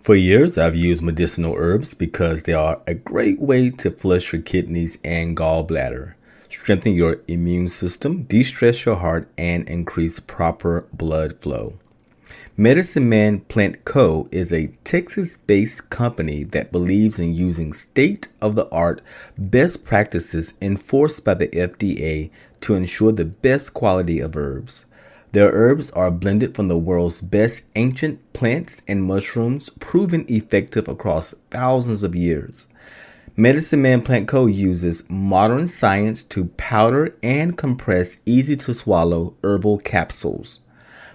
For years, I've used medicinal herbs because they are a great way to flush your kidneys and gallbladder, strengthen your immune system, de-stress your heart, and increase proper blood flow. Medicine Man Plant Co. is a Texas-based company that believes in using state-of-the-art best practices enforced by the FDA to ensure the best quality of herbs. Their herbs are blended from the world's best ancient plants and mushrooms, proven effective across thousands of years. Medicine Man Plant Co. uses modern science to powder and compress easy-to-swallow herbal capsules.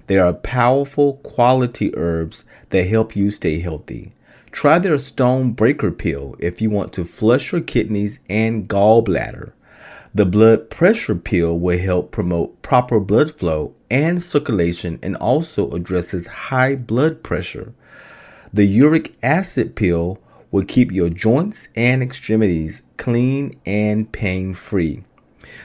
They are powerful quality herbs that help you stay healthy. Try their Stone Breaker Pill if you want to flush your kidneys and gallbladder. The Blood Pressure Pill will help promote proper blood flow and circulation and also addresses high blood pressure. The Uric Acid Pill will keep your joints and extremities clean and pain-free.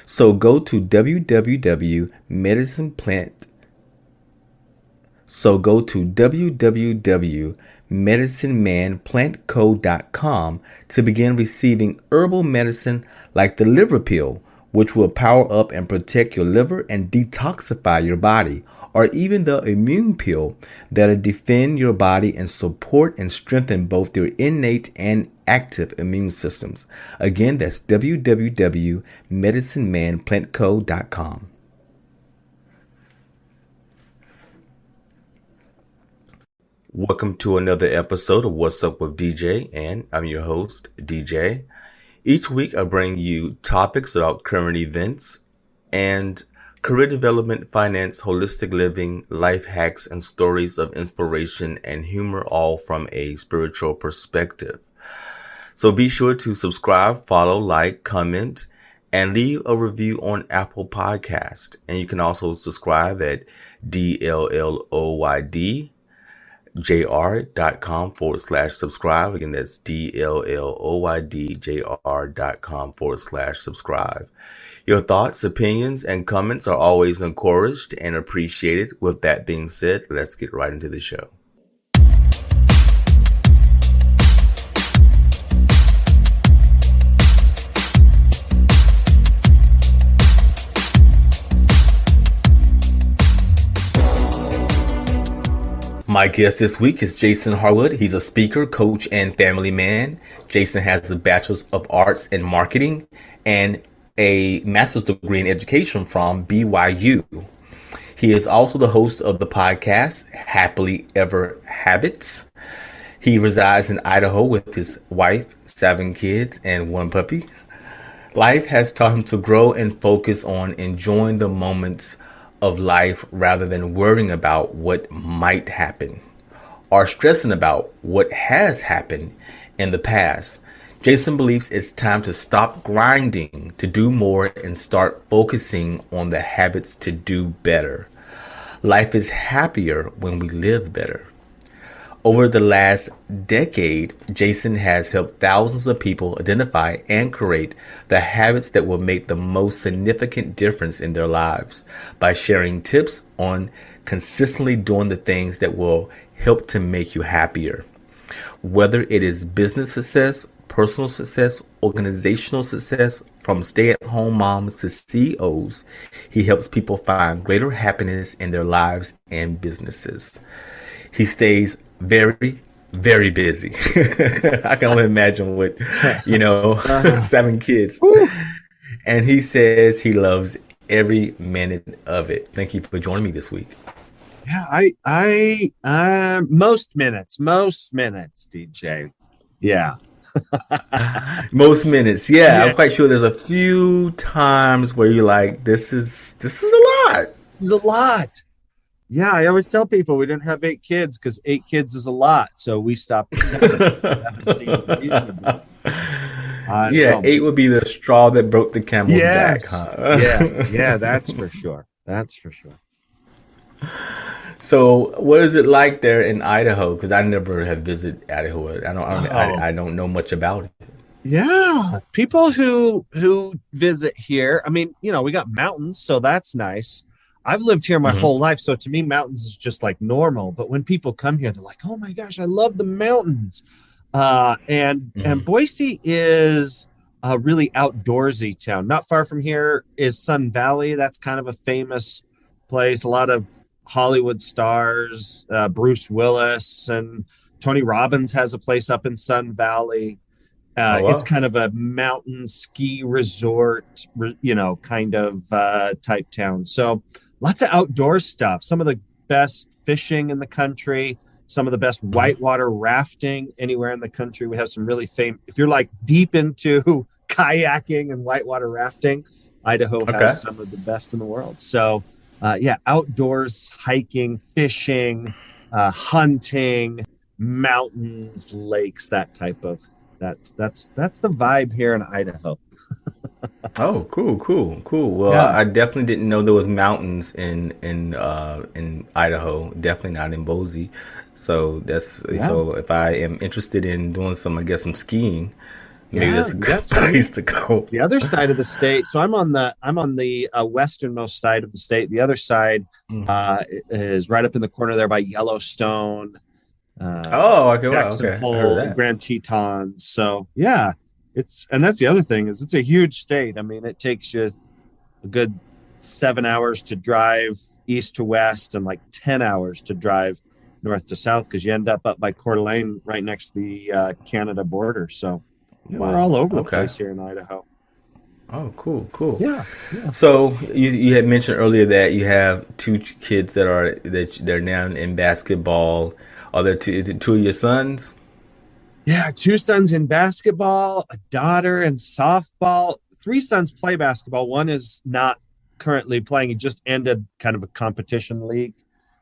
So go to www.medicinemanplantco.com to begin receiving herbal medicine like the liver pill, which will power up and protect your liver and detoxify your body, or even the immune pill that'll defend your body and support and strengthen both your innate and active immune systems. Again, that's www.medicinemanplantco.com. Welcome to another episode of What's Up with DJ, and I'm your host, DJ. Each week I bring you topics about current events and career development, finance, holistic living, life hacks, and stories of inspiration and humor, all from a spiritual perspective. So be sure to subscribe, follow, like, comment, and leave a review on Apple Podcast. And you can also subscribe at ldquoijr.com/subscribe. Again, that's ldquoijr.com/subscribe. Your thoughts, opinions, and comments are always encouraged and appreciated. With that being said, let's get right into the show. My guest this week is Jason Harwood. He's a speaker, coach, and family man. Jason has a Bachelor's of Arts in Marketing and a master's degree in education from BYU. He is also the host of the podcast Happily Ever Habits. He resides in Idaho with his wife, 7 kids, and 1 puppy. Life has taught him to grow and focus on enjoying the moments of life rather than worrying about what might happen or stressing about what has happened in the past. Jason believes it's time to stop grinding to do more and start focusing on the habits to do better. Life is happier when we live better. Over the last decade, Jason has helped thousands of people identify and create the habits that will make the most significant difference in their lives by sharing tips on consistently doing the things that will help to make you happier. Whether it is business success, personal success, organizational success, from stay-at-home moms to CEOs, he helps people find greater happiness in their lives and businesses. He stays very, very busy. I can only imagine with, 7 kids. And he says he loves every minute of it. Thank you for joining me this week. Yeah, most minutes, DJ. Yeah. Most minutes. Yeah, I'm quite sure there's a few times where you're like, this is a lot. It's a lot. Yeah, I always tell people we didn't have 8 kids because 8 kids is a lot. So we stopped at 7. Yeah, 8 would be the straw that broke the camel's back. Huh? Yeah, that's for sure. So, what is it like there in Idaho? Because I never have visited Idaho. I don't know much about it. Yeah, people who visit here. I mean, we got mountains, so that's nice. I've lived here my Hmm. whole life, so to me, mountains is just like normal. But when people come here, they're like, "Oh my gosh, I love the mountains." And Hmm. Boise is a really outdoorsy town. Not far from here is Sun Valley. That's kind of a famous place. A lot of Hollywood stars, Bruce Willis and Tony Robbins has a place up in Sun Valley. Oh It's wow. kind of a mountain ski resort, kind of type town. So lots of outdoor stuff. Some of the best fishing in the country, some of the best Hmm. whitewater rafting anywhere in the country. We have some really famous, if you're like deep into kayaking and whitewater rafting, Idaho has Okay. some of the best in the world. So, yeah, outdoors, hiking, fishing, hunting, mountains, lakes, that type of that's the vibe here in Idaho. Oh, cool, cool, cool. Well, Yeah, I definitely didn't know there was mountains in Idaho. Definitely not in Boise. So that's yeah, so if I am interested in doing some, I guess some skiing, maybe yeah. that's a You got good skiing. place to go. The other side of the state. So I'm on the westernmost side of the state. The other side Mm. is right up in the corner there by Yellowstone, uh, Oh, okay, wow, Jackson okay. I heard of Hole, that. Grand Tetons. So yeah, and that's the other thing is it's a huge state. I mean, it takes you a good 7 hours to drive east to west and like 10 hours to drive north to south because you end up by Coeur d'Alene right next to the Canada border. So yeah, we're Wow. all over the Okay. place here in Idaho. Oh, cool, cool. Yeah, yeah. So you had mentioned earlier that you have two kids that they're now in basketball. Are there two of your sons? Yeah, two sons in basketball, a daughter in softball. Three sons play basketball. One is not currently playing. He just ended kind of a competition league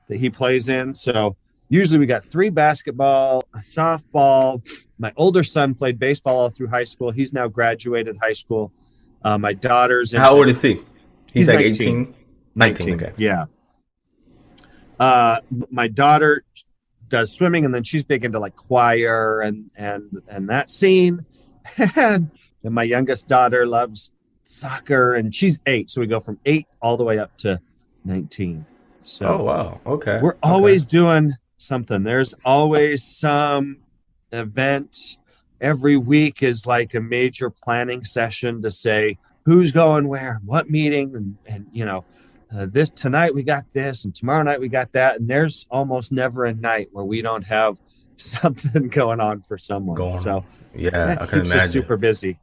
that he plays in. So usually we got three basketball, a softball. My older son played baseball all through high school. He's now graduated high school. My daughter's How into, old is he? He's he's like 19. 18, 19. 19. Okay. Yeah. My daughter does swimming, and then she's big into like choir and that scene. And then my youngest daughter loves soccer, and she's 8, so we go from 8 all the way up to 19. Oh So wow. Okay. we're Okay. always doing something. There's always some event. Every week is like a major planning session to say who's going where, what meeting, and this tonight we got this, and tomorrow night we got that, and there's almost never a night where we don't have something going on for someone. Going on. So Yeah, that I can keeps us imagine. super busy.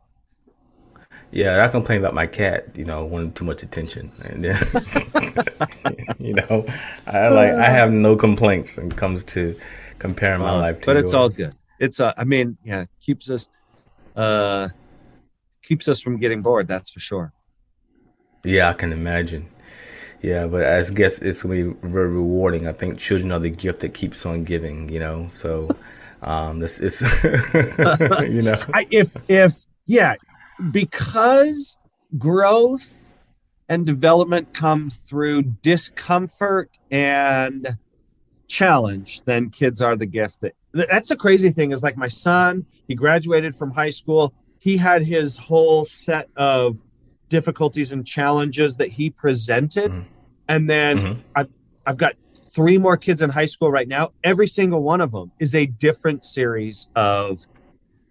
Yeah, I complain about my cat, wanting too much attention. And then, you know, I Uh, have no complaints when it comes to comparing my life to but it's all yours. good. I mean, yeah, uh keeps us from getting bored, that's for sure. Yeah, I can imagine. Yeah, but I guess it's gonna be very rewarding. I think children are the gift that keeps on giving. So, this is, you know, If yeah, because growth and development come through discomfort and challenge, then kids are the gift. That's a crazy thing is like my son, he graduated from high school. He had his whole set of difficulties and challenges that he presented. mhm, And then mhm, I've got three more kids in high school right now. Every single one of them is a different series of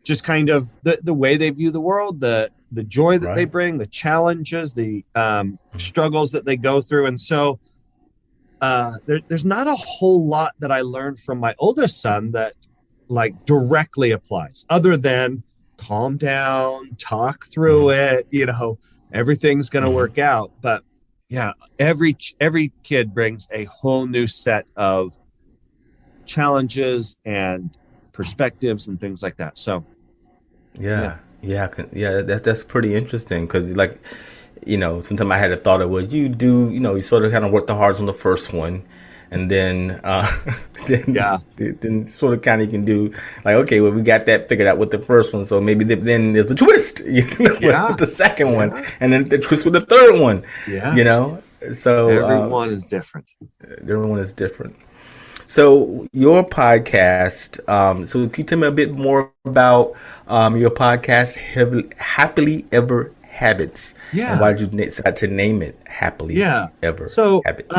just kind of the way they view the world, the joy that they right. bring, the challenges, the Mhm. struggles that they go through. And so there's not a whole lot that I learned from my oldest son that like directly applies, other than calm down, talk through Mhm. it. Everything's going to Mhm. work out. But yeah, every kid brings a whole new set of challenges and perspectives and things like that. So yeah, Yeah, yeah, yeah. That's pretty interesting because, like, sometimes I had a thought of, well, you sort of kind of work the hardest on the first one, and then, then, yeah, then sort of kind of can do like, okay, well, we got that figured out with the first one, so maybe then there's the twist, yeah, with the second one, yeah, and then the twist with the third one, you yes. know. So, Everyone is different. everyone is different. So your podcast. So can you tell me a bit more about your podcast, Happily Ever Habits, and Yeah. why did you decide to name it Happily Yeah. Ever So, Habits?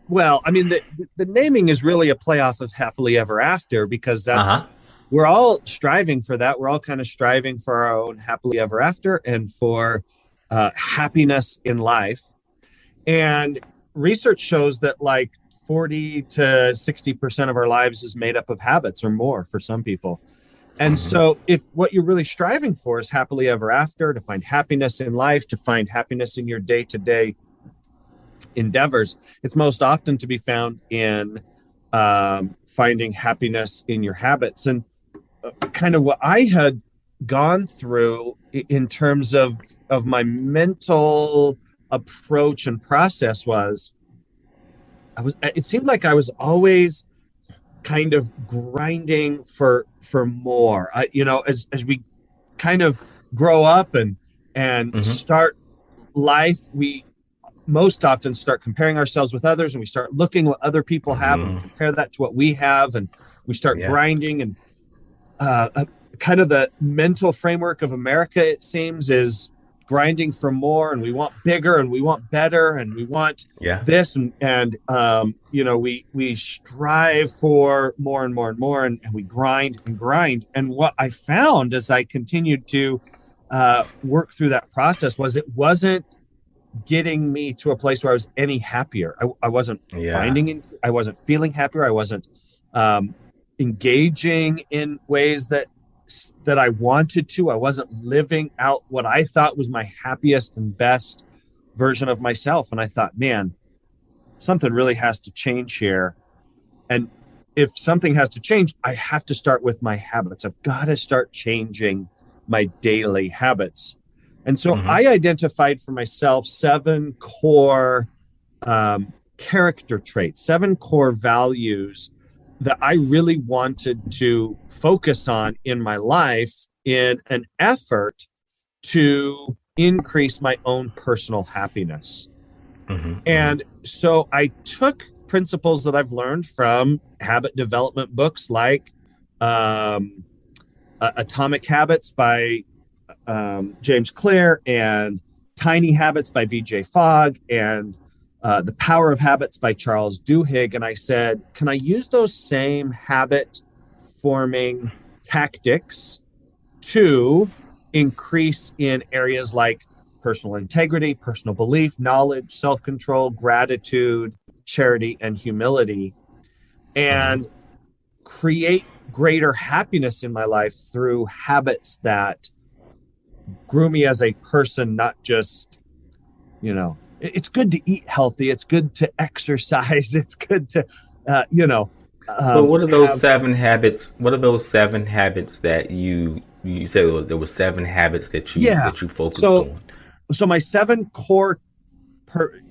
well, I mean, the naming is really a play off of happily ever after, because Uh that's, huh. we're all striving for that. We're all kind of striving for our own happily ever after and for happiness in life. And research shows that like 40 to 60% of our lives is made up of habits or more for some people. And Hmm. so, if what you're really striving for is happily ever after, to find happiness in life, to find happiness in your day to day endeavors, it's most often to be found in finding happiness in your habits. And kind of what I had gone through in terms of my mental approach and process was, it seemed like I was always kind of grinding for more. As we kind of grow up and Hmm. start life, we most often start comparing ourselves with others, and we start looking what other people have and we Hmm. compare that to what we have, and we start Yeah. grinding. And kind of the mental framework of America, it seems, is grinding for more, and we want bigger, and we want better, and we want Yeah. this, and we strive for more and more and more, and we grind and grind. And what I found as I continued to work through that process was, it wasn't getting me to a place where I was any happier. I wasn't Yeah. I wasn't feeling happier. I wasn't um, engaging in ways that I wanted to. I wasn't living out what I thought was my happiest and best version of myself. And I thought, man, something really has to change here. And if something has to change, I have to start with my habits. I've got to start changing my daily habits. And so Hmm. I identified for myself seven core character traits, seven core values that I really wanted to focus on in my life in an effort to increase my own personal happiness. Hmm. Hmm. And so I took principles that I've learned from habit development books like um, Atomic Habits by James Clear, and Tiny Habits by BJ Fogg, and The Power of Habits by Charles Duhigg. And I said, can I use those same habit forming tactics to increase in areas like personal integrity, personal belief, knowledge, self control, gratitude, charity, and humility, Hmm. and create greater happiness in my life through habits that grew me as a person, not just, it's good to eat healthy, it's good to exercise, it's good to, uh, you know, So, what are those have, seven habits? What are those seven habits that you said there were seven habits yeah. that you focused So, on? so my seven core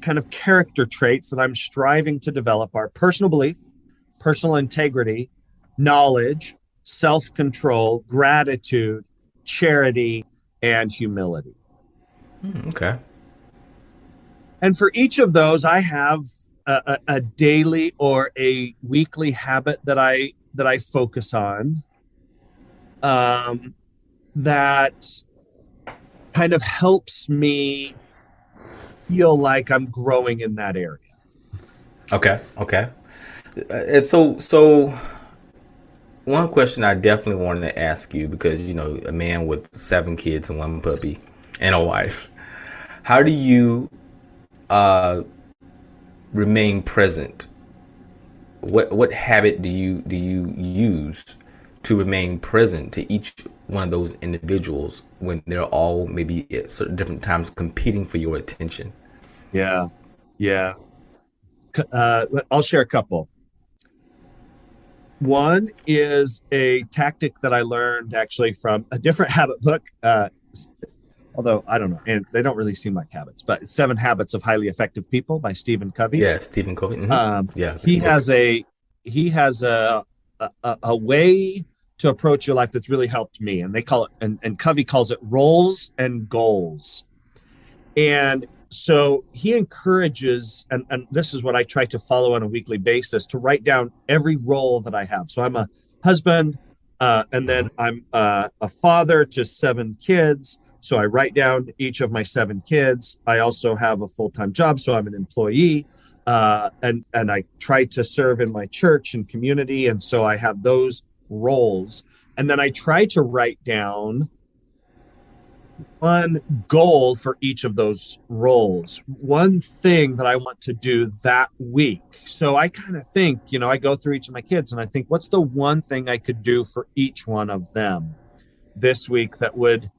kind of character traits that I'm striving to develop are personal belief, personal integrity, knowledge, self control, gratitude, charity, and humility. Okay. And for each of those, I have a daily or a weekly habit that I focus on, um, that kind of helps me feel like I'm growing in that area. Okay. Okay. And so one question I definitely wanted to ask you, because a man with seven kids and one puppy and a wife, how do you uh remain present? What habit do you use to remain present to each one of those individuals when they're all maybe at certain different times competing for your attention? Yeah, yeah. I'll share a couple. One is a tactic that I learned actually from a different habit book. Although I don't know, and they don't really seem like habits, but it's Seven Habits of Highly Effective People by Stephen Covey. Yeah, Stephen Covey. Yeah, He great book. has a way to approach your life that's really helped me, and they call it, and Covey calls it roles and goals. And so he encourages, and this is what I try to follow on a weekly basis, to write down every role that I have. So I'm a husband, and then Hmm. I'm a father to seven kids. So I write down each of my 7 kids. I also have a full-time job, so I'm an employee. And I try to serve in my church and community. And so I have those roles. And then I try to write down one goal for each of those roles, one thing that I want to do that week. So I kind of think, I go through each of my kids and I think, what's the one thing I could do for each one of them this week that would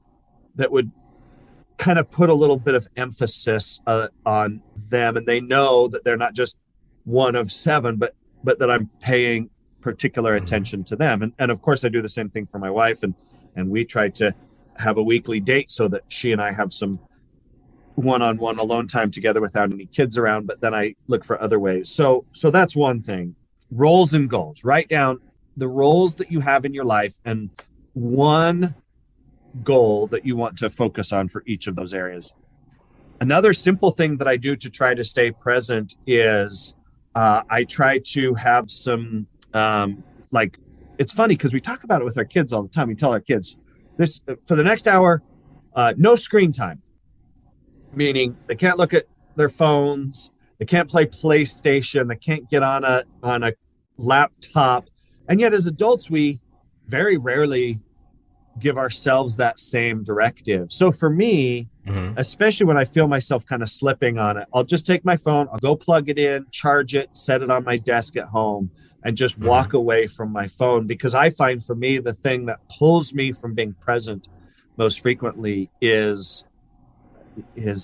kind of put a little bit of emphasis on them, and they know that they're not just one of 7, but that I'm paying particular attention to them. And of course I do the same thing for my wife, and we try to have a weekly date so that she and I have some one-on-one alone time together without any kids around, but then I look for other ways. So that's one thing. Roles and goals. Write down the roles that you have in your life and one goal that you want to focus on for each of those areas. Another simple thing that I do to try to stay present is I try to have some it's funny because we talk about it with our kids all the time. We tell our kids this for the next hour, no screen time, meaning they can't look at their phones, they can't play PlayStation, they can't get on a laptop. And yet as adults, we very rarely give ourselves that same directive. So for me, especially when I feel myself kind of slipping on it, I'll just take my phone, I'll go plug it in, charge it, set it on my desk at home, and just walk away from my phone. Because I find for me, the thing that pulls me from being present most frequently is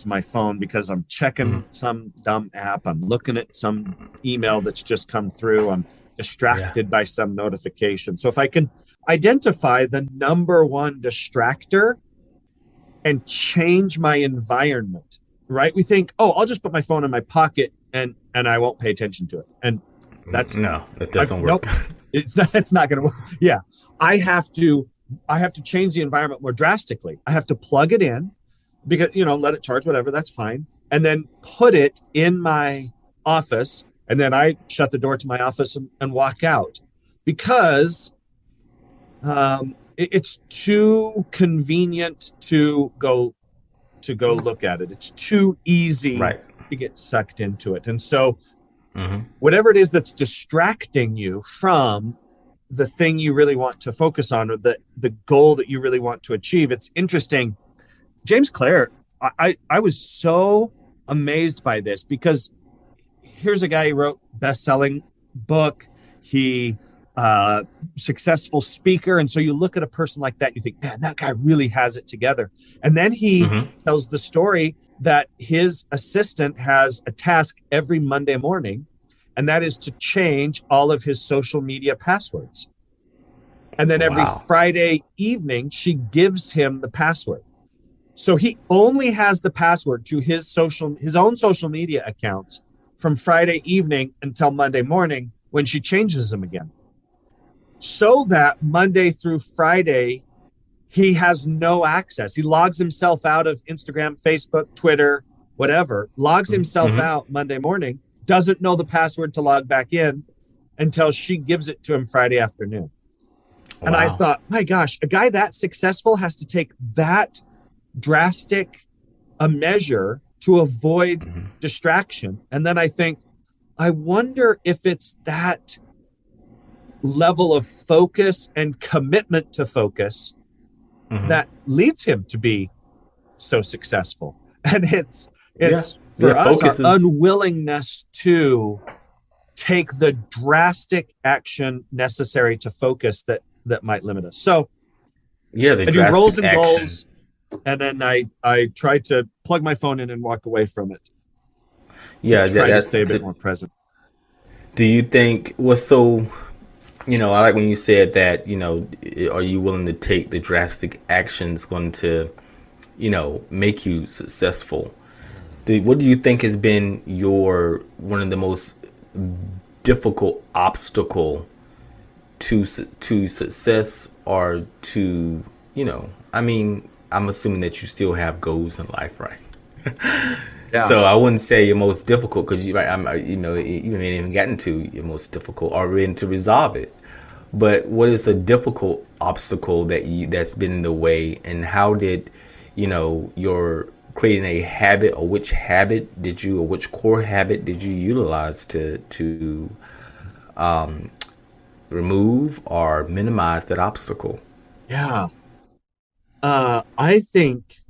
my phone, because I'm checking some dumb app, I'm looking at some email that's just come through, I'm distracted by some notification. So if I can identify the number one distractor and change my environment, right? We think, I'll just put my phone in my pocket and I won't pay attention to it. And that doesn't work. Nope, it's not going to work. Yeah. I have to change the environment more drastically. I have to plug it in because, let it charge, whatever, that's fine. And then put it in my office. And then I shut the door to my office and walk out, because it's too convenient to go look at it. It's too easy to get sucked into it. And so whatever it is that's distracting you from the thing you really want to focus on, or the goal that you really want to achieve. It's interesting. James Clear, I was so amazed by this, because here's a guy who wrote best-selling book. He successful speaker. And so you look at a person like that, you think, man, that guy really has it together. And then he tells the story that his assistant has a task every Monday morning, and that is to change all of his social media passwords. And then every Friday evening, she gives him the password. So he only has the password to his own social media accounts from Friday evening until Monday morning, when she changes them again. So that Monday through Friday, he has no access. He logs himself out of Instagram, Facebook, Twitter, whatever, logs himself out Monday morning, doesn't know the password to log back in until she gives it to him Friday afternoon. And I thought, my gosh, a guy that successful has to take that drastic a measure to avoid distraction. And then I think, I wonder if it's that level of focus and commitment to focus that leads him to be so successful. And it's for us, our unwillingness to take the drastic action necessary to focus that might limit us. So I do roles and goals, and then I try to plug my phone in and walk away from it. Yeah, try to stay a bit more present. Do you think what's so, I like when you said that, are you willing to take the drastic actions going to, make you successful? What do you think has been one of the most difficult obstacle to success, or to, I'm assuming that you still have goals in life, right? Yeah. So I wouldn't say your most difficult, because you haven't even gotten to your most difficult or ready to resolve it. But what is a difficult obstacle that's been in the way, and how did you're creating a habit, or which core habit did you utilize to remove or minimize that obstacle? Yeah. I think,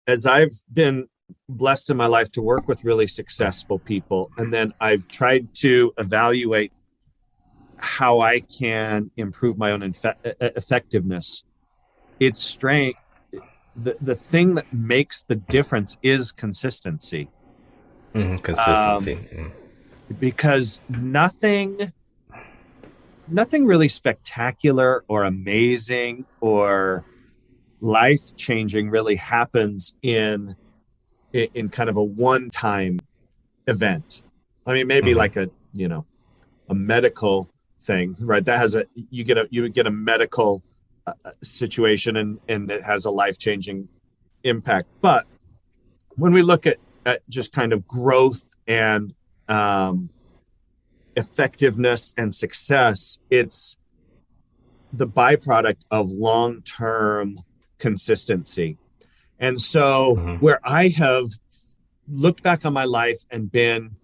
as I've been blessed in my life to work with really successful people, and then I've tried to evaluate how I can improve my own effectiveness. It's strength. The thing that makes the difference is consistency. Consistency. Because nothing really spectacular or amazing or life-changing really happens in kind of a one-time event. I mean, maybe like a medical thing, right? That has you get a medical situation, and it has a life-changing impact. But when we look at just kind of growth and effectiveness and success, it's the byproduct of long-term consistency. And so where I have looked back on my life and been,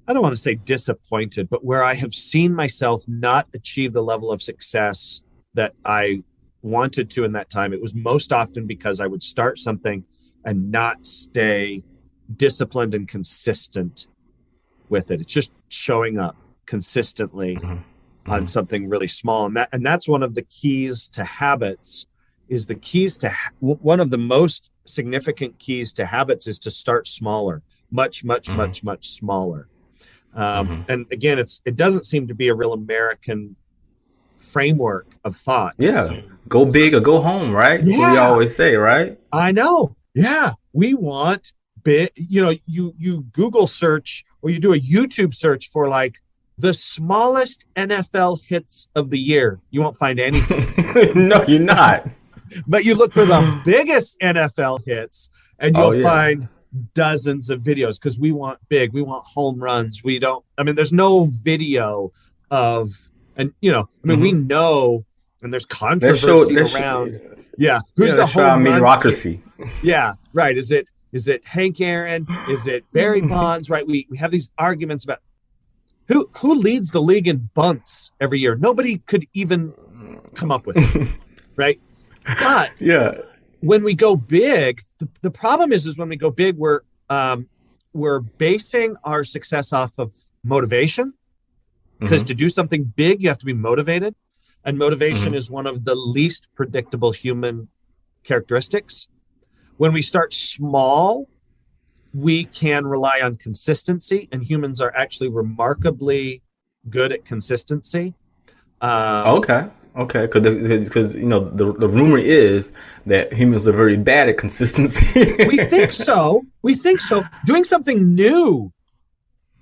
I don't want to say disappointed, but where I have seen myself not achieve the level of success that I wanted to in that time, it was most often because I would start something and not stay disciplined and consistent with it. It's just showing up consistently on something really small. And that's one of the keys to habits. One of the most significant keys to habits is to start smaller, much smaller. And again, it doesn't seem to be a real American framework of thought. Yeah. Go big or go home, right? That's what we always say, right? I know. Yeah. We want big, you Google search, or you do a YouTube search for like the smallest NFL hits of the year. You won't find anything. No, you're not. But you look for the biggest NFL hits, and you'll find dozens of videos, because we want big. We want home runs. There's no video of, and we know, and there's controversy around. Who's the home run? Mediocrity. Yeah, right. Is it Hank Aaron? Is it Barry Bonds? Right. We have these arguments about who leads the league in bunts every year. Nobody could even come up with it, right? But when we go big, the problem is when we go big, we're basing our success off of motivation, because to do something big, you have to be motivated. And motivation is one of the least predictable human characteristics. When we start small, we can rely on consistency, and humans are actually remarkably good at consistency. Okay, because the rumor is that humans are very bad at consistency. We think so. Doing something new,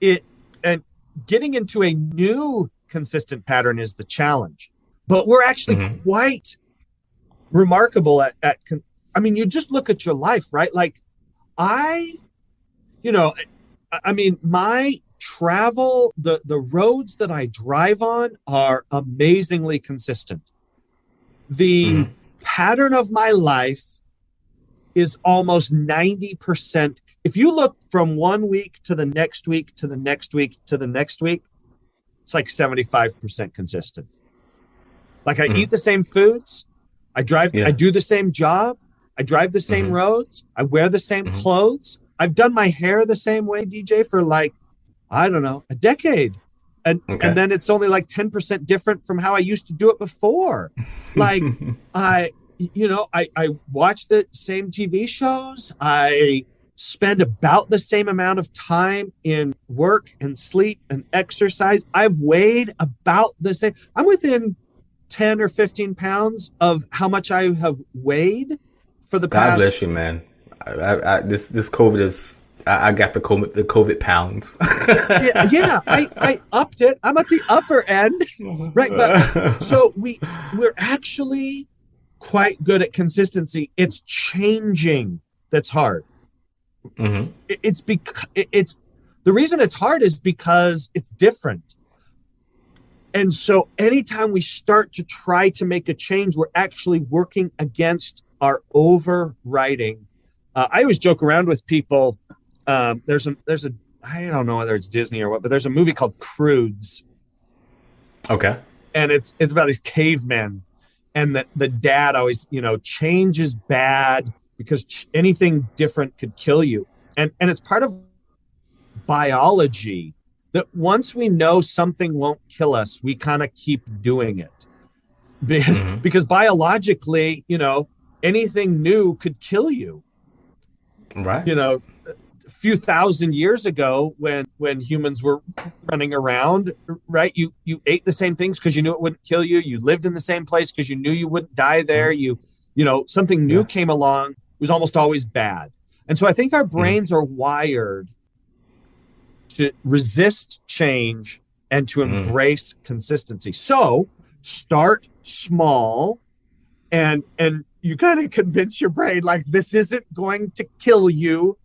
and getting into a new consistent pattern is the challenge. But we're actually quite remarkable at you just look at your life, right? Like my travel, the roads that I drive on are amazingly consistent. The pattern of my life is almost 90%. If you look from 1 week to the next week to the next week to the next week, it's like 75% consistent. Like I eat the same foods, I do the same job, I drive the same roads, I wear the same clothes. I've done my hair the same way, DJ, for a decade. And then it's only like 10% different from how I used to do it before. Like I watch the same TV shows. I spend about the same amount of time in work and sleep and exercise. I've weighed about the same. I'm within 10 or 15 pounds of how much I have weighed for the past. God bless you, man. This COVID is. I got the COVID pounds. I upped it. I'm at the upper end, right? But so we're actually quite good at consistency. It's changing that's hard. It's the reason it's hard is because it's different. And so anytime we start to try to make a change, we're actually working against are overriding. I always joke around with people. There's a I don't know whether it's Disney or what, but there's a movie called Crudes, Okay. and it's about these cavemen, and the dad always, change is bad because anything different could kill you, and it's part of biology that once we know something won't kill us, we kind of keep doing it. Hmm. Because biologically, anything new could kill you. Right. A few thousand years ago, when humans were running around, right? You ate the same things because you knew it wouldn't kill you. You lived in the same place because you knew you wouldn't die there. Hmm. Something new Yeah. came along, it was almost always bad. And so I think our Hmm. brains are wired to resist change and to Hmm. embrace consistency. So start small, and you kind of convince your brain like this isn't going to kill you,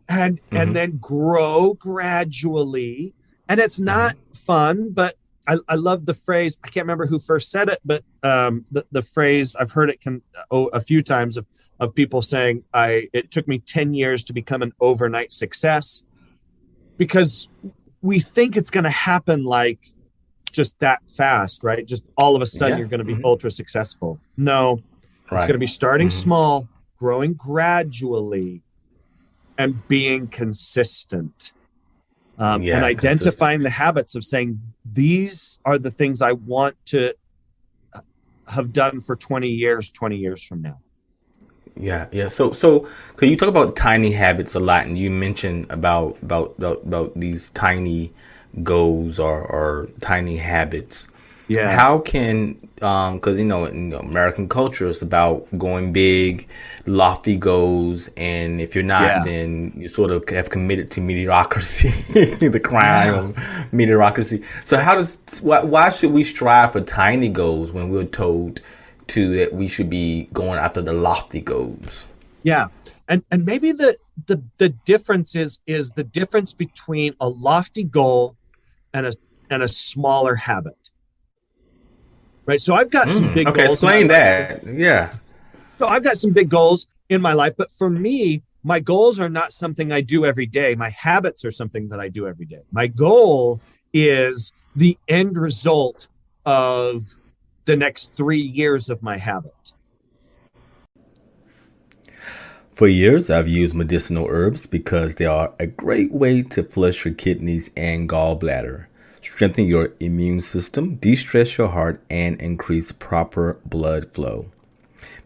and Hmm. then grow gradually. And it's not Hmm. fun, but I love the phrase. I can't remember who first said it, but the phrase, I've heard it a few times of people saying, it took me 10 years to become an overnight success, because we think it's going to happen like just that fast, right? Just all of a sudden Yeah. you're going to be Hmm. ultra successful. No, it's going Right. to be starting Hmm. small, growing gradually, and being consistent, and Yeah. Consistent. identifying the habits of saying, these are the things I want to have done for 20 years from now. Yeah, yeah. So, can you talk about tiny habits a lot? And you mentioned about these tiny goals or tiny habits. Yeah. How can because in American culture it's about going big, lofty goals, and if you're not, Yeah. then you sort of have committed to mediocrity, the crime Yeah. of mediocrity. So why should we strive for tiny goals when we're told to that we should be going after the lofty goals? Yeah. And maybe the difference is the difference between a lofty goal and a smaller habit. Right. So I've got some big Okay, goals in my explain life. that. Yeah. So I've got some big goals in my life, but for me, my goals are not something I do every day. My habits are something that I do every day. My goal is the end result of the next 3 years of my habit. For years, I've used medicinal herbs because they are a great way to flush your kidneys and gallbladder, strengthen your immune system, de stress your heart, and increase proper blood flow.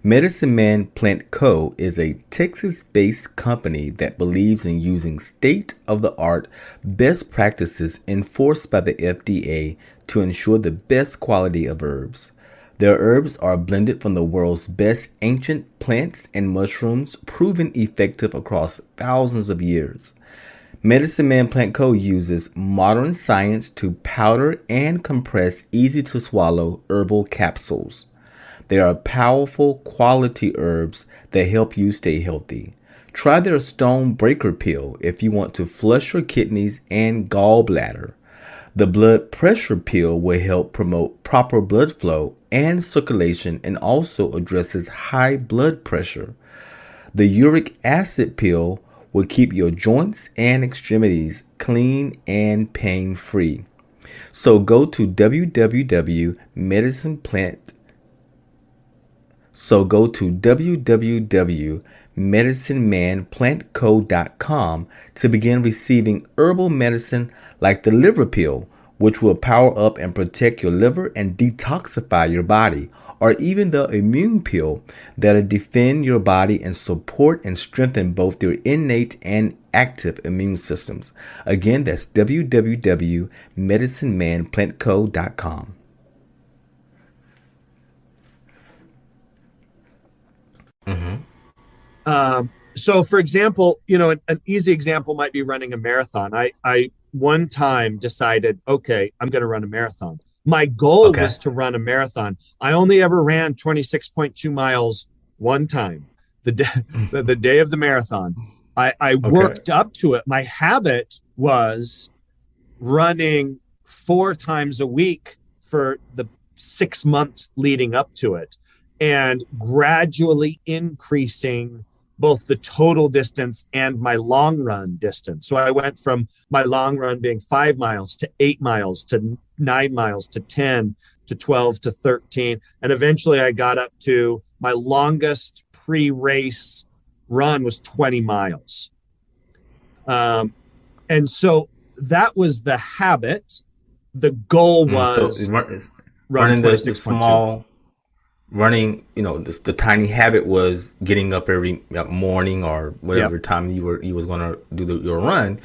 Medicine Man Plant Co. is a Texas based company that believes in using state of the art best practices enforced by the FDA to ensure the best quality of herbs. Their herbs are blended from the world's best ancient plants and mushrooms, proven effective across thousands of years. Medicine Man Plant Co. uses modern science to powder and compress easy to swallow herbal capsules. They are powerful quality herbs that help you stay healthy. Try their stone breaker pill if you want to flush your kidneys and gallbladder. The blood pressure pill will help promote proper blood flow and circulation and also addresses high blood pressure. The uric acid pill will keep your joints and extremities clean and pain free. So go to www.medicinemanplantco.com to begin receiving herbal medicine like the liver pill, which will power up and protect your liver and detoxify your body, or even the immune pill that'll defend your body and support and strengthen both your innate and active immune systems. Again, that's www.medicinemanplantco.com. So for example, an easy example might be running a marathon. I one time decided, okay, I'm going to run a marathon. My goal Okay. was to run a marathon. I only ever ran 26.2 miles one time, the day, the day of the marathon. I Okay. worked up to it. My habit was running 4 times a week for the 6 months leading up to it. and gradually increasing both the total distance and my long run distance. So I went from my long run being 5 miles to 8 miles to 9 miles to 10 to 12 to 13. And eventually I got up to my longest pre-race run was 20 miles. And so that was the habit. The goal was running the small, running, the tiny habit was getting up every morning or whatever time you was going to do your run,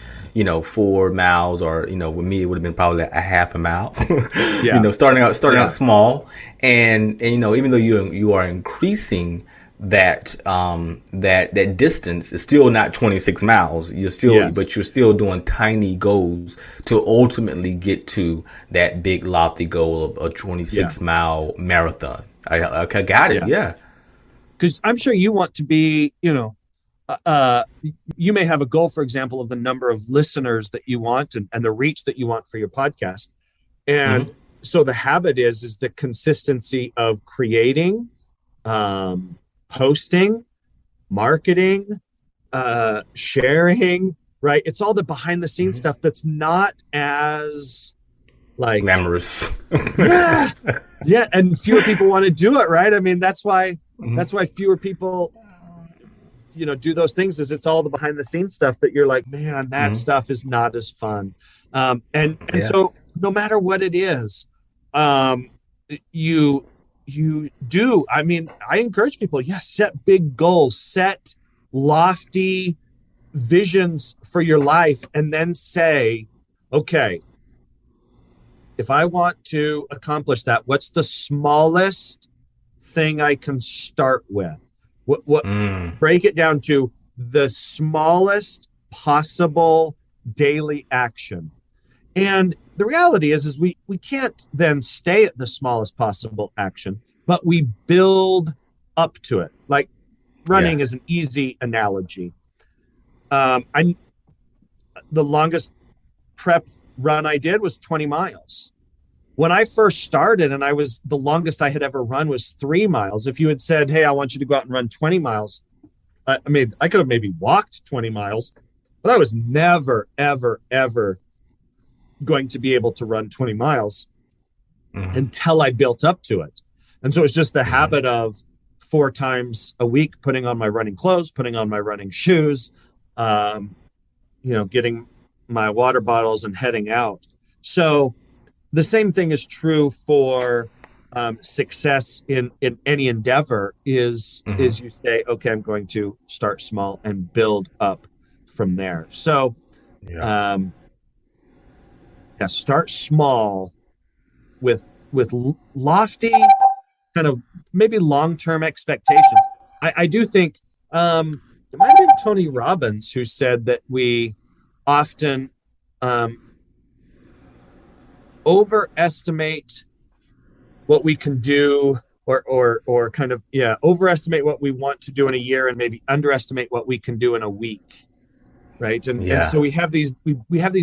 4 miles, or, with me, it would have been probably a half a mile, starting out small. And, even though you are increasing that distance, is still not 26 miles. But you're still doing tiny goals to ultimately get to that big lofty goal of a 26-mile marathon. I got it. Yeah. Because I'm sure you want to be, you may have a goal, for example, of the number of listeners that you want and the reach that you want for your podcast. And so the habit is the consistency of creating, posting, marketing, sharing, right? It's all the behind the scenes stuff that's not as glamorous. Yeah. And fewer people want to do it, right? I mean, that's why fewer people, do those things, is it's all the behind the scenes stuff that you're like, man, that stuff is not as fun. And so no matter what it is, you do. I mean, I encourage people, set big goals, set lofty visions for your life, and then say, okay, if I want to accomplish that, what's the smallest thing I can start with? Break it down to the smallest possible daily action. And the reality is we can't then stay at the smallest possible action, but we build up to it. Like running is an easy analogy. The longest prep run I did was 20 miles. When I first started, and the longest I had ever run was 3 miles. If you had said, hey, I want you to go out and run 20 miles, I could have maybe walked 20 miles, but I was never, ever, ever going to be able to run 20 miles until I built up to it. And so it's just the habit of 4 times a week, putting on my running clothes, putting on my running shoes, getting my water bottles and heading out. So the same thing is true for success in any endeavor is you say, okay, I'm going to start small and build up from there. So start small with lofty kind of maybe long-term expectations. I do think it might have been Tony Robbins who said that we often overestimate what we can do, or kind of overestimate what we want to do in a year and maybe underestimate what we can do in a week, right? And so we have these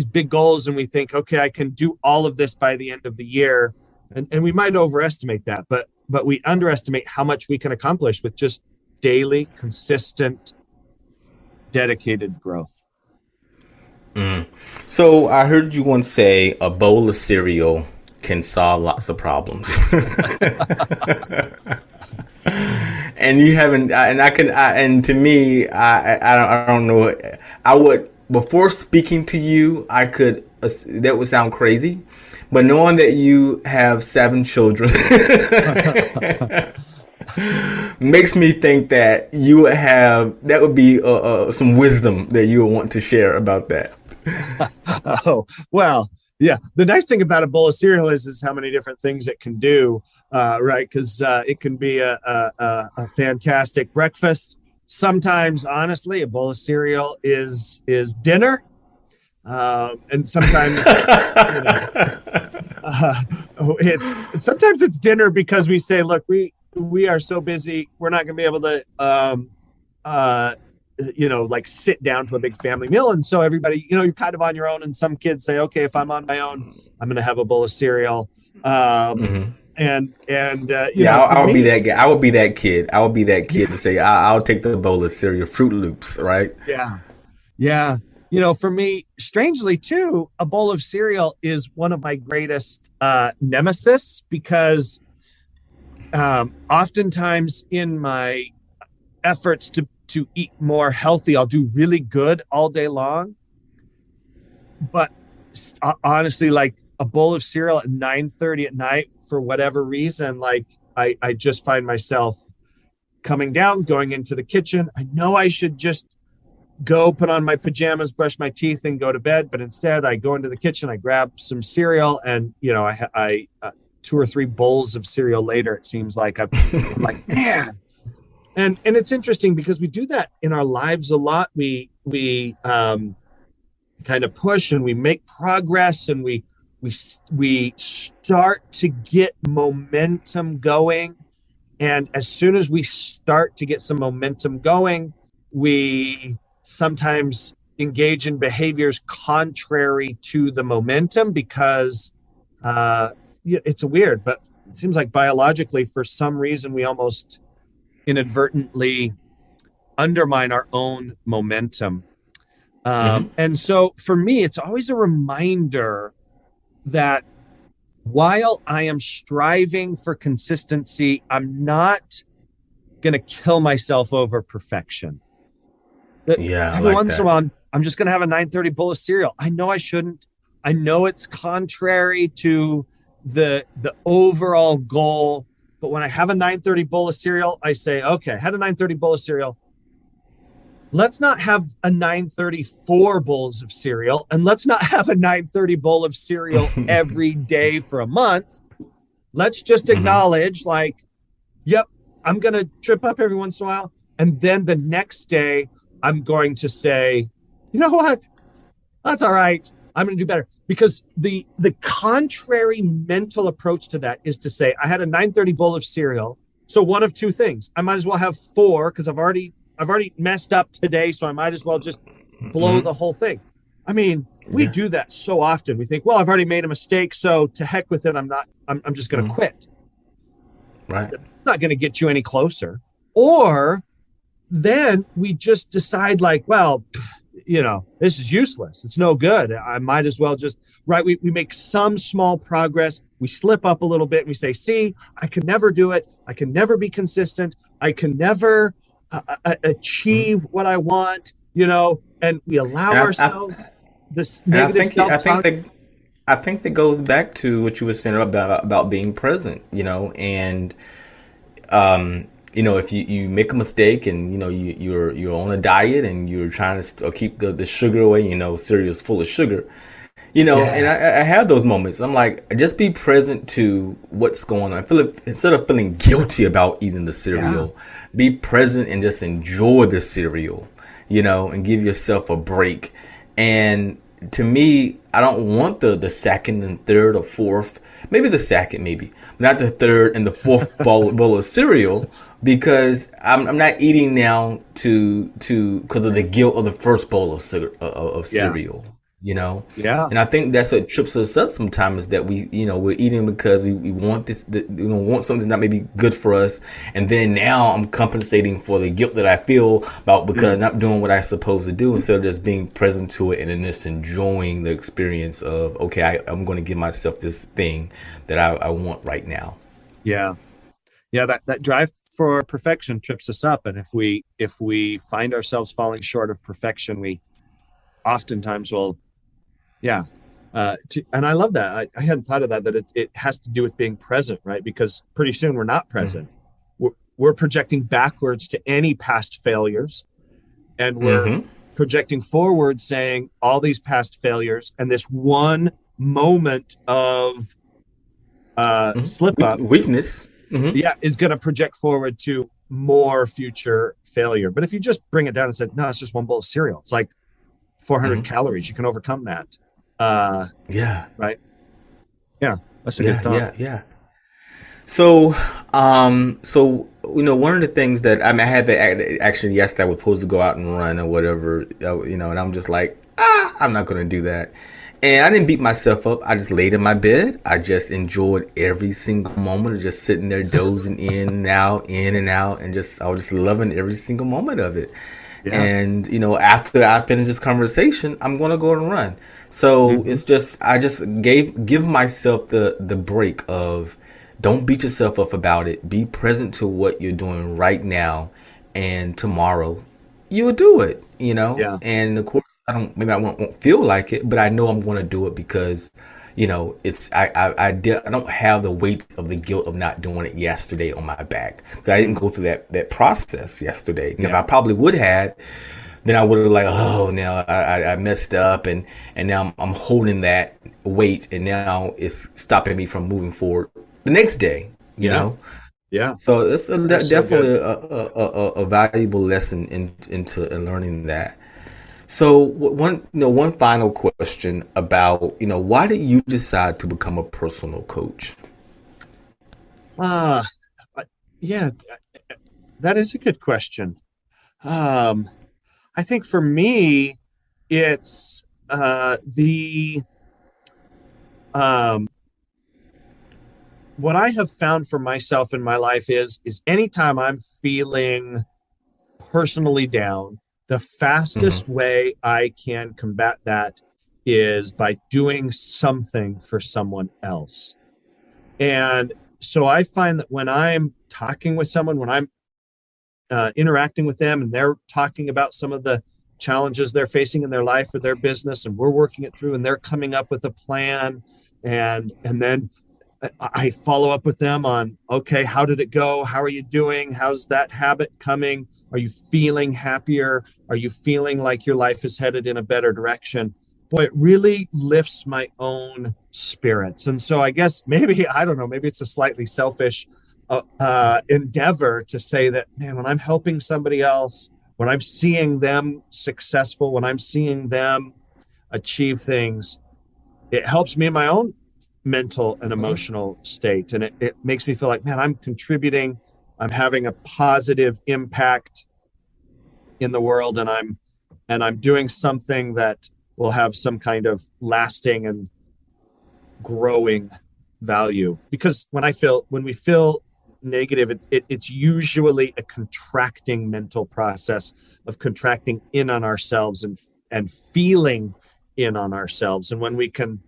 big goals, and we think, okay, I can do all of this by the end of the year, and we might overestimate that, but we underestimate how much we can accomplish with just daily, consistent, dedicated growth. So I heard you once say a bowl of cereal can solve lots of problems. And you haven't, and to me, I don't know. I would, before speaking to you, that would sound crazy, but knowing that you have 7 children makes me think that that would be some wisdom that you would want to share about that. Oh, well, yeah. The nice thing about a bowl of cereal is how many different things it can do, right? Because it can be a fantastic breakfast. Sometimes, honestly, a bowl of cereal is dinner, and sometimes sometimes it's dinner because we say, look, we are so busy, we're not going to be able to sit down to a big family meal. And so everybody, you're kind of on your own. And some kids say, okay, if I'm on my own, I'm going to have a bowl of cereal. Yeah, For I'll be me, that guy. I would be that kid. I would be that kid yeah, to say, I'll take the bowl of cereal, Fruit Loops, right? yeah, yeah. For me, strangely too, a bowl of cereal is one of my greatest nemesis because oftentimes in my efforts to eat more healthy, I'll do really good all day long. But honestly, like a bowl of cereal at 9:30 at night, for whatever reason, like I just find myself coming down, going into the kitchen. I know I should just go put on my pajamas, brush my teeth, and go to bed. But instead, I go into the kitchen, I grab some cereal, and two or three bowls of cereal later, it seems like I'm like, man. And it's interesting because we do that in our lives a lot. We kind of push and we make progress, and we start to get momentum going. And as soon as we start to get some momentum going, we sometimes engage in behaviors contrary to the momentum because it's a weird, but it seems like biologically, for some reason, we almost inadvertently undermine our own momentum. Hmm. And so for me, it's always a reminder that while I am striving for consistency, I'm not going to kill myself over perfection. That Yeah, I every like once in a that. while, I'm just going to have a 9:30 bowl of cereal. I know I shouldn't. I know it's contrary to the overall goal. But when I have a 9:30 bowl of cereal, I say, okay, I had a 9:30 bowl of cereal. Let's not have a 9:34 bowls of cereal, and let's not have a 9:30 bowl of cereal every day for a month. Let's just Hmm. acknowledge, like, yep, I'm going to trip up every once in a while. And then the next day, I'm going to say, you know what? That's all right. I'm going to do better. Because the contrary mental approach to that is to say, I had a 9:30 bowl of cereal. So one of two things. I might as well have four because I've already messed up today. So I might as well just blow Hmm. the whole thing. I mean, we Yeah. do that so often. We think, well, I've already made a mistake, so to heck with it. I'm just going to Hmm. quit. Right. It's not going to get you any closer. Or then we just decide, like, well, this is useless. It's no good. I might as well just, right. We make some small progress. We slip up a little bit and we say, see, I can never do it. I can never be consistent. I can never Mhm. achieve what I want, and we allow And ourselves this and negative self talk. I think that goes back to what you were saying about being present, and if you make a mistake and you're on a diet and you're trying to keep the sugar away, cereal's full of sugar, and Yeah. I have those moments. I'm like, just be present to what's going on. Instead of feeling guilty about eating the Yeah. cereal, be present and just enjoy the cereal, and give yourself a break. And to me, I don't want the second and third or fourth, maybe the second, maybe not the third and the fourth bowl of cereal, because I'm not eating now to because of the guilt of the first bowl of Yeah. cereal, Yeah. and I think that's what trips us up sometimes, is that we're eating because we want we want something that may be good for us, and then now I'm compensating for the guilt that I feel about because Yeah. I'm not doing what I'm supposed to do, instead of just being present to it and then just enjoying the experience of, okay, I'm going to give myself this thing that I want right now. Yeah. Yeah, that drive for perfection trips us up, and if we find ourselves falling short of perfection, we oftentimes will. Yeah. And I love that. I hadn't thought of that it has to do with being present, right? Because pretty soon we're not present. We're projecting backwards to any past failures, and we're Mm-hmm. projecting forward, saying all these past failures and this one moment of slip up, Weakness. Mm-hmm. yeah, is going to project forward to more future failure. But if you just bring it down and said, no, it's just one bowl of cereal, it's like 400 Mm-hmm. calories. You can overcome that. Uh, Yeah. right. Yeah. That's a good Yeah. thought. Yeah. Yeah. So, one of the things that I had to actually yesterday I was supposed to go out and run or whatever, and I'm just like, I'm not going to do that. And I didn't beat myself up. I just laid in my bed. I just enjoyed every single moment of just sitting there dozing in and out, and just I was just loving every single moment of it. Yeah. And after I finish this conversation, I'm gonna go and run. So Hmm. it's just I just give myself the break of don't beat yourself up about it. Be present to what you're doing right now, and tomorrow you'll do it. Yeah. And of course, I won't feel like it, but I know I'm going to do it because, it's I don't have the weight of the guilt of not doing it yesterday on my back. 'Cause I didn't Mhm. go through that process yesterday. And if Yeah. I probably would have, then I would have like, oh, now I messed up, and now I'm holding that weight, and now it's stopping me from moving forward the next day. You Yeah. know. Yeah. So it's That's so definitely good. a valuable lesson into in learning that. So one final question about why did you decide to become a personal coach? Uh, yeah, that is a good question. Um, I think for me, it's the um, what I have found for myself in my life is anytime I'm feeling personally down, the Hmm. fastest way I can combat that is by doing something for someone else. And so I find that when I'm talking with someone, when I'm interacting with them and they're talking about some of the challenges they're facing in their life or their business, and we're working it through, and they're coming up with a plan, and then I follow up with them on, okay, how did it go? How are you doing? How's that habit coming? Are you feeling happier? Are you feeling like your life is headed in a better direction? Boy, it really lifts my own spirits. And so I guess maybe, I don't know, maybe it's a slightly selfish endeavor to say that, man, when I'm helping somebody else, when I'm seeing them successful, when I'm seeing them achieve things, it helps me in my own mental and emotional state. And it makes me feel like, man, I'm contributing, I'm having a positive impact in the world, and I'm doing something that will have some kind of lasting and growing value. Because when we feel negative, it's usually a contracting mental process of contracting in on ourselves and feeling in on ourselves. And when we can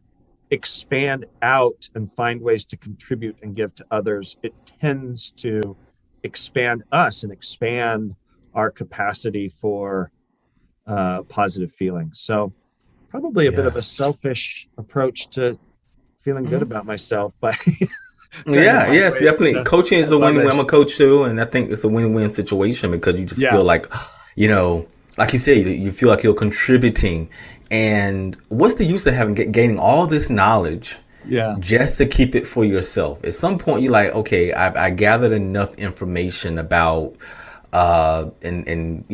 expand out and find ways to contribute and give to others, it tends to expand us and expand our capacity for positive feelings. So, probably a bit Yeah. of a selfish approach to feeling good Hmm. about myself by trying to Yeah, find yes, ways definitely. to Coaching is a help win-win. I'm a others. coach too, and I think it's a win-win situation because you just Yeah, feel like, you know, like you say, you feel like you're contributing. And what's the use of gaining all this knowledge yeah, just to keep it for yourself? At some point, you're like, okay, I gathered enough information about, and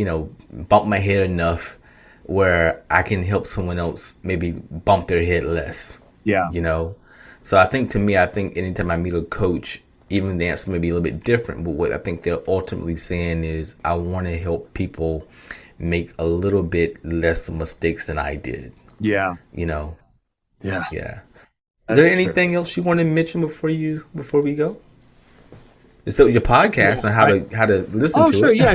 bump my head enough where I can help someone else maybe bump their head less yeah, you know. So I think anytime I meet a coach, even the answer may be a little bit different, but what I think they're ultimately saying is I want to help people make a little bit less mistakes than I did, yeah, you know. yeah. Yeah. Is there That's true. anything else you want to mention before we go? So your Yeah, podcast and how to listen oh, to sure. it. Yeah.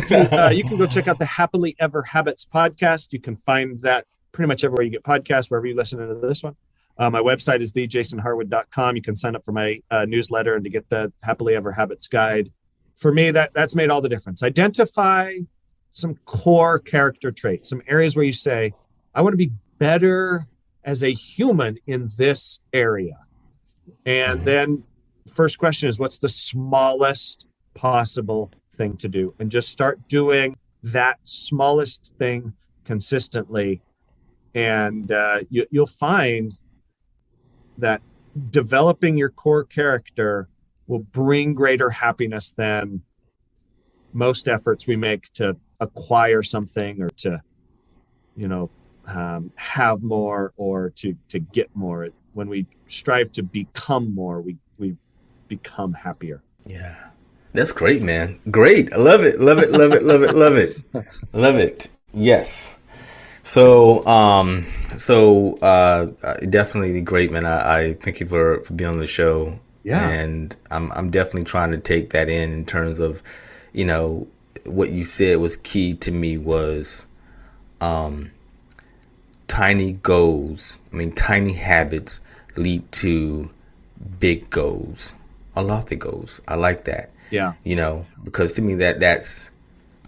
If you can go check out the Happily Ever Habits podcast. You can find that pretty much everywhere you get podcasts, wherever you listen to this one. My website is thejasonharwood.com. You can sign up for my newsletter and to get the Happily Ever Habits guide. For me, that's made all the difference. Identify some core character traits, some areas where you say, I want to be better as a human in this area. And Mhm. then first question is, what's the smallest possible thing to do? And just start doing that smallest thing consistently. And you'll find that developing your core character will bring greater happiness than most efforts we make to acquire something or to, you know, have more or to get more. When we strive to become more, we become happier. Yeah. That's great, man. Great. I love it. Love it. Love it. Love it. Love it. Love it. Yes. So, definitely great, man. I thank you for being on the show, Yeah. and I'm definitely trying to take that in terms of, you know, what you said was key to me was tiny goals. I mean, tiny habits lead to big goals, or lofty goals. I like that, Yeah. because to me that's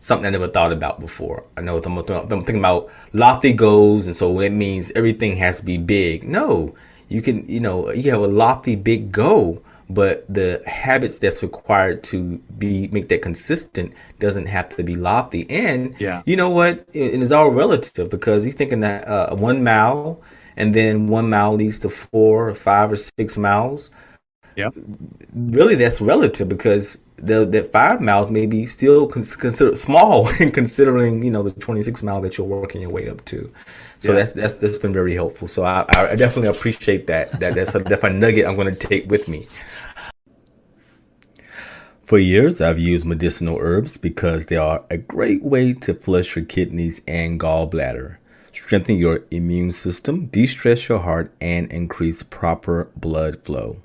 something I never thought about before. I know I'm thinking about lofty goals, and so it means everything has to be big. No, you can, you have a lofty big goal, but the habits that's required to be make that consistent doesn't have to be lofty. And Yeah. you know what? It is all relative because you're thinking that 1 mile, and then 1 mile leads to 4 or 5 or 6 miles. Yep. Really, that's relative because that 5 miles may be still considered small in considering the 26 mile that you're working your way up to. So Yeah. that's been very helpful. So I definitely appreciate that. That's a definite nugget I'm going to take with me. For years, I've used medicinal herbs because they are a great way to flush your kidneys and gallbladder, strengthen your immune system, de-stress your heart, and increase proper blood flow.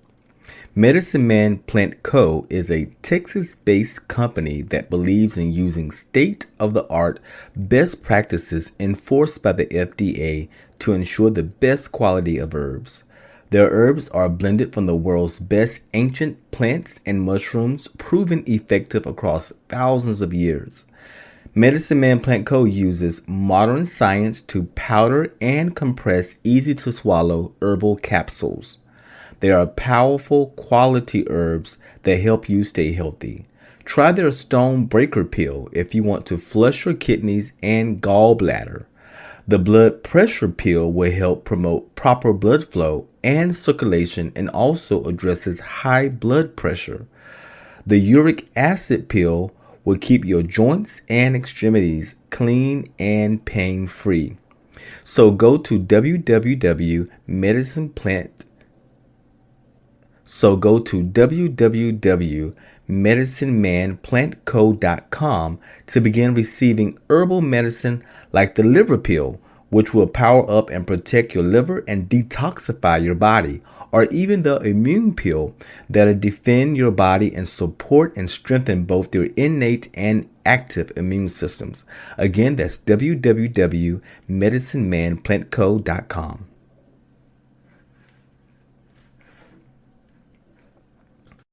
Medicine Man Plant Co. is a Texas based company that believes in using state of the art best practices enforced by the FDA to ensure the best quality of herbs. Their herbs are blended from the world's best ancient plants and mushrooms, proven effective across thousands of years. Medicine Man Plant Co. uses modern science to powder and compress easy to swallow herbal capsules. They are powerful quality herbs that help you stay healthy. Try their stone breaker pill if you want to flush your kidneys and gallbladder. The blood pressure pill will help promote proper blood flow and circulation and also addresses high blood pressure. The uric acid pill will keep your joints and extremities clean and pain free. So go to www.medicinemanplantco.com to begin receiving herbal medicine like the liver pill, which will power up and protect your liver and detoxify your body, or even the immune pill that'll defend your body and support and strengthen both your innate and active immune systems. Again, that's www.medicinemanplantco.com.